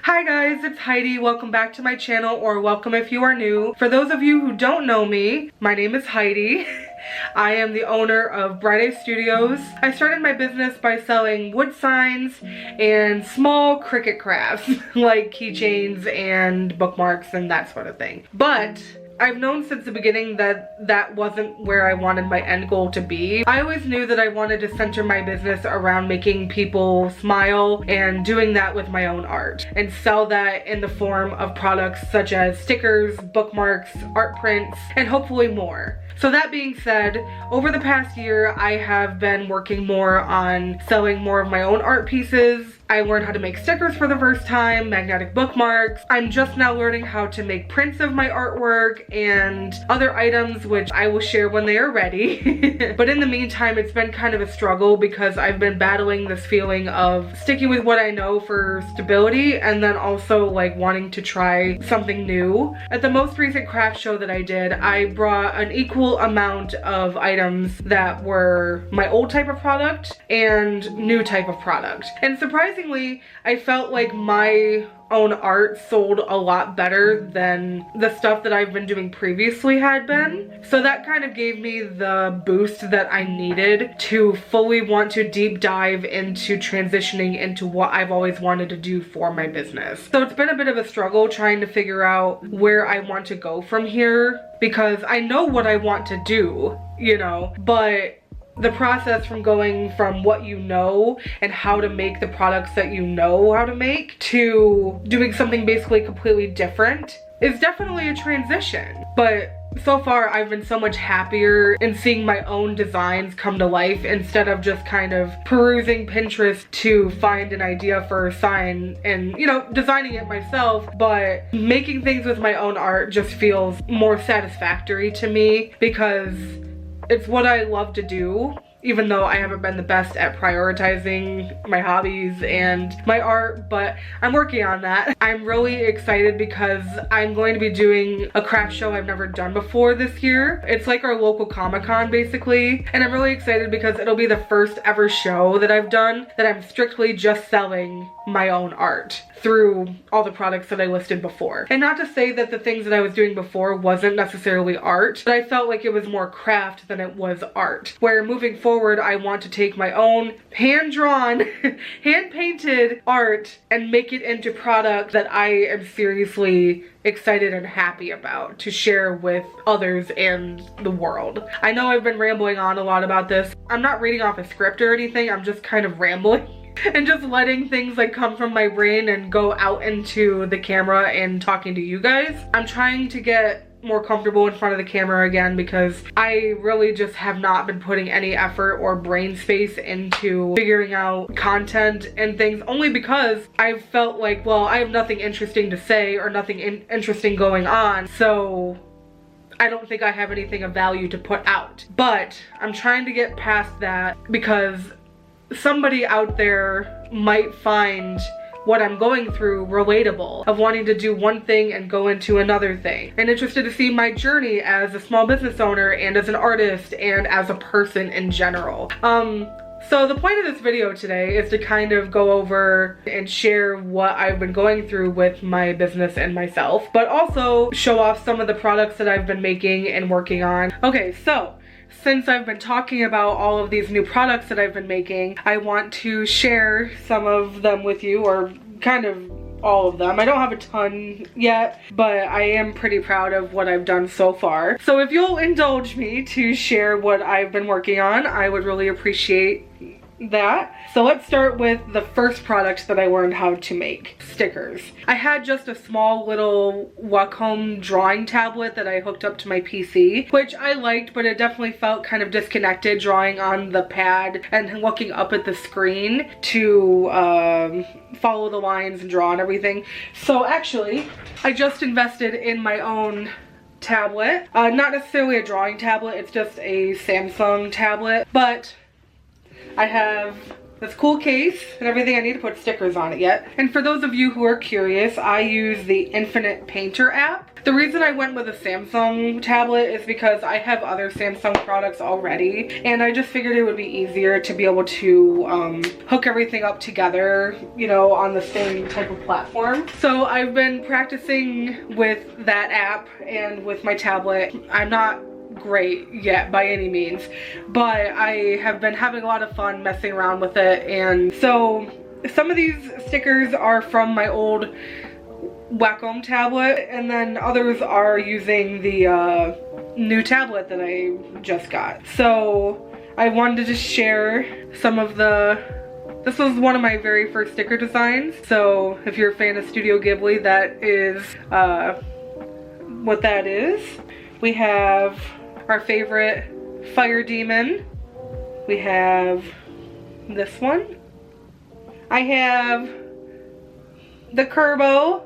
Hi guys, it's Heidi. Welcome back to my channel, or welcome if you are new. For those of you who don't know me, my name is Heidi. I am the owner of Bright Eye Studios. I started my business by selling wood signs and small cricket crafts like keychains and bookmarks and that sort of thing. But I've known since the beginning that that wasn't where I wanted my end goal to be. I always knew that I wanted to center my business around making people smile and doing that with my own art, and sell that in the form of products such as stickers, bookmarks, art prints, and hopefully more. So that being said, over the past year, I have been working more on selling more of my own art pieces. I learned how to make stickers for the first time, magnetic bookmarks. I'm just now learning how to make prints of my artwork and other items, which I will share when they are ready. But in the meantime, it's been kind of a struggle because I've been battling this feeling of sticking with what I know for stability and then also like wanting to try something new. At the most recent craft show that I did, I brought an equal amount of items that were my old type of product and new type of product. And surprisingly, I felt like my own art sold a lot better than the stuff that I've been doing previously had been. So that kind of gave me the boost that I needed to fully want to deep dive into transitioning into what I've always wanted to do for my business. So it's been a bit of a struggle trying to figure out where I want to go from here, because I know what I want to do, you know, but the process from going from what you know and how to make the products that you know how to make to doing something basically completely different is definitely a transition. But so far I've been so much happier in seeing my own designs come to life instead of just kind of perusing Pinterest to find an idea for a sign and, you know, designing it myself. But making things with my own art just feels more satisfactory to me because it's what I love to do, even though I haven't been the best at prioritizing my hobbies and my art, but I'm working on that. I'm really excited because I'm going to be doing a craft show I've never done before this year. It's like our local Comic-Con basically, and I'm really excited because it'll be the first ever show that I've done that I'm strictly just selling my own art through all the products that I listed before. And not to say that the things that I was doing before wasn't necessarily art, but I felt like it was more craft than it was art. Where moving forward, I want to take my own hand-drawn, hand-painted art and make it into product that I am seriously excited and happy about to share with others and the world. I know I've been rambling on a lot about this. I'm not reading off a script or anything, I'm just kind of rambling and just letting things like come from my brain and go out into the camera and talking to you guys. I'm trying to get more comfortable in front of the camera again because I really just have not been putting any effort or brain space into figuring out content and things, only because I've felt like, well, I have nothing interesting to say or nothing interesting going on, so I don't think I have anything of value to put out. But I'm trying to get past that because somebody out there might find what I'm going through relatable, of wanting to do one thing and go into another thing, and interested to see my journey as a small business owner and as an artist and as a person in general. So the point of this video today is to kind of go over and share what I've been going through with my business and myself, but also show off some of the products that I've been making and working on. Okay, so since I've been talking about all of these new products that I've been making, I want to share some of them with you, or kind of all of them. I don't have a ton yet, but I am pretty proud of what I've done so far. So if you'll indulge me to share what I've been working on, I would really appreciate that. So let's start with the first product that I learned how to make, stickers. I had just a small little Wacom drawing tablet that I hooked up to my PC, which I liked, but it definitely felt kind of disconnected drawing on the pad and looking up at the screen to follow the lines and draw and everything. So actually, I just invested in my own tablet. Not necessarily a drawing tablet, it's just a Samsung tablet, but I have this cool case and everything. I need to put stickers on it yet. And for those of you who are curious, I use the Infinite Painter app. The reason I went with a Samsung tablet is because I have other Samsung products already, and I just figured it would be easier to be able to hook everything up together, you know, on the same type of platform. So I've been practicing with that app and with my tablet. I'm not great yet by any means, but I have been having a lot of fun messing around with it. And so some of these stickers are from my old Wacom tablet, and then others are using the new tablet that I just got. So I wanted to just share some of this was one of my very first sticker designs. So if you're a fan of Studio Ghibli, that is what that is. We have our favorite fire demon. We have this one. I have the Kerbo,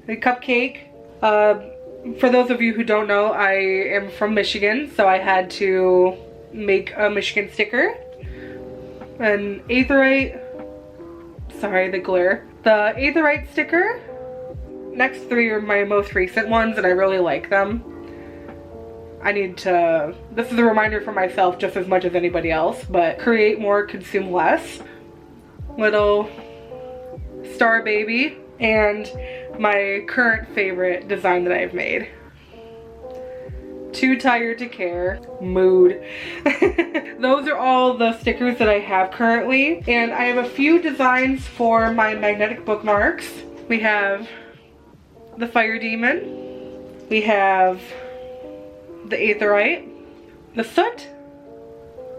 the cupcake. For those of you who don't know, I am from Michigan, so I had to make a Michigan sticker. An Aetherite, sorry, the glare. The Aetherite sticker. Next three are my most recent ones, and I really like them. I need to, this is a reminder for myself just as much as anybody else, but create more, consume less. Little star baby, and my current favorite design that I've made. Too tired to care. Mood. Those are all the stickers that I have currently, and I have a few designs for my magnetic bookmarks. We have the fire demon. We have the Aetherite, the soot,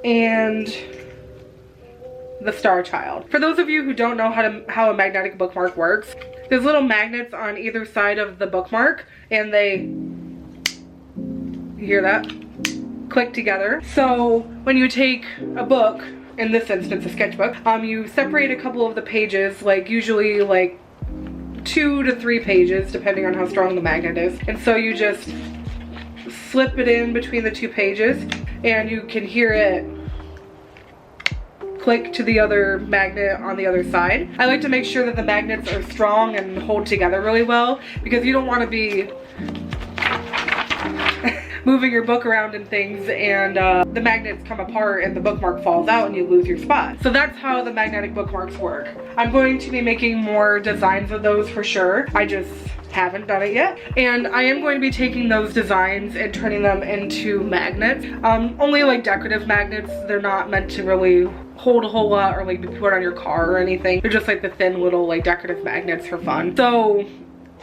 and the star child. For those of you who don't know how a magnetic bookmark works, there's little magnets on either side of the bookmark, and they, you hear that? Click together. So when you take a book, in this instance a sketchbook, you separate a couple of the pages, like usually like 2 to 3 pages depending on how strong the magnet is, and so you just slip it in between the 2 pages, and you can hear it click to the other magnet on the other side. I like to make sure that the magnets are strong and hold together really well, because you don't want to be moving your book around and things, and the magnets come apart and the bookmark falls out and you lose your spot. So that's how the magnetic bookmarks work. I'm going to be making more designs of those for sure. I just haven't done it yet, and I am going to be taking those designs and turning them into magnets. Only like decorative magnets. They're not meant to really hold a whole lot or like be put on your car or anything. They're just like the thin little like decorative magnets for fun. So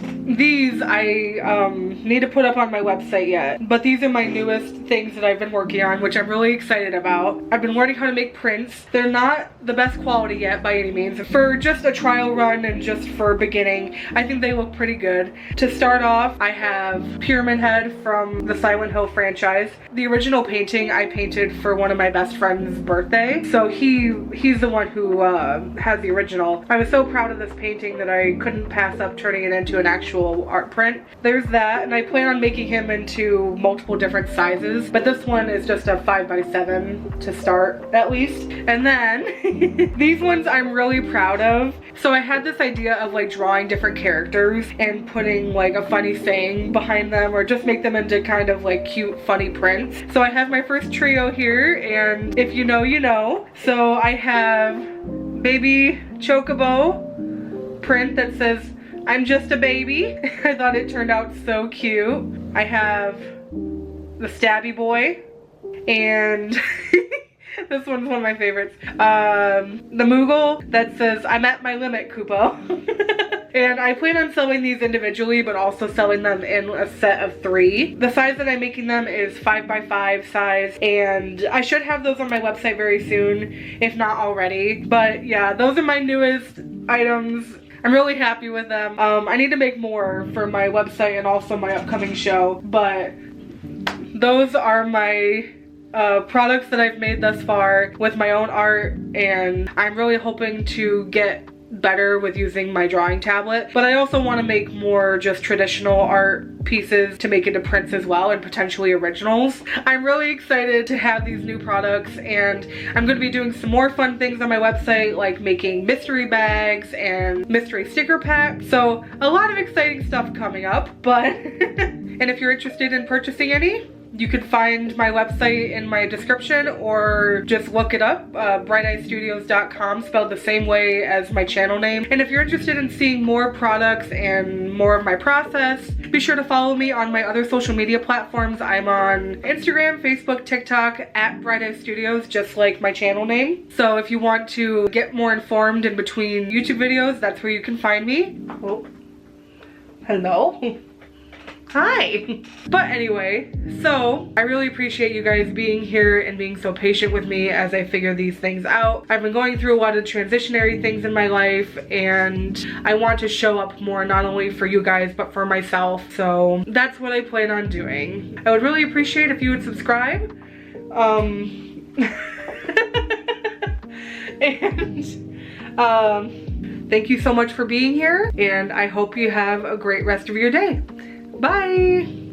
these I need to put up on my website yet, but these are my newest things that I've been working on, which I'm really excited about. I've been learning how to make prints. They're not the best quality yet by any means. For just a trial run and just for beginning, I think they look pretty good. To start off, I have Pyramid Head from the Silent Hill franchise. The original painting I painted for one of my best friend's birthday, so he's the one who has the original. I was so proud of this painting that I couldn't pass up turning it into an actual art print. There's that, and I plan on making him into multiple different sizes, but this one is just a 5x7 to start at least. And then these ones I'm really proud of. So I had this idea of like drawing different characters and putting like a funny saying behind them, or just make them into kind of like cute funny prints. So I have my first trio here, and if you know, you know. So I have Baby Chocobo print that says I'm just a baby. I thought it turned out so cute. I have the Stabby Boy, and this one's one of my favorites. The Moogle that says I'm at my limit, Kupo. And I plan on selling these individually, but also selling them in a set of 3. The size that I'm making them is 5x5 size, and I should have those on my website very soon, if not already. But yeah, those are my newest items. I'm really happy with them. I need to make more for my website and also my upcoming show, but those are my products that I've made thus far with my own art, and I'm really hoping to get better with using my drawing tablet, but I also want to make more just traditional art pieces to make into prints as well, and potentially originals. I'm really excited to have these new products, and I'm going to be doing some more fun things on my website, like making mystery bags and mystery sticker packs. So a lot of exciting stuff coming up, but and if you're interested in purchasing any, you can find my website in my description, or just look it up, brighteyestudios.com, spelled the same way as my channel name. And if you're interested in seeing more products and more of my process, be sure to follow me on my other social media platforms. I'm on Instagram, Facebook, TikTok, at Bright Eye Studios, just like my channel name. So if you want to get more informed in between YouTube videos, that's where you can find me. Oh, hello. Hi. But anyway, so I really appreciate you guys being here and being so patient with me as I figure these things out. I've been going through a lot of transitionary things in my life, and I want to show up more, not only for you guys but for myself. So that's what I plan on doing. I would really appreciate if you would subscribe. Thank you so much for being here, and I hope you have a great rest of your day. Bye!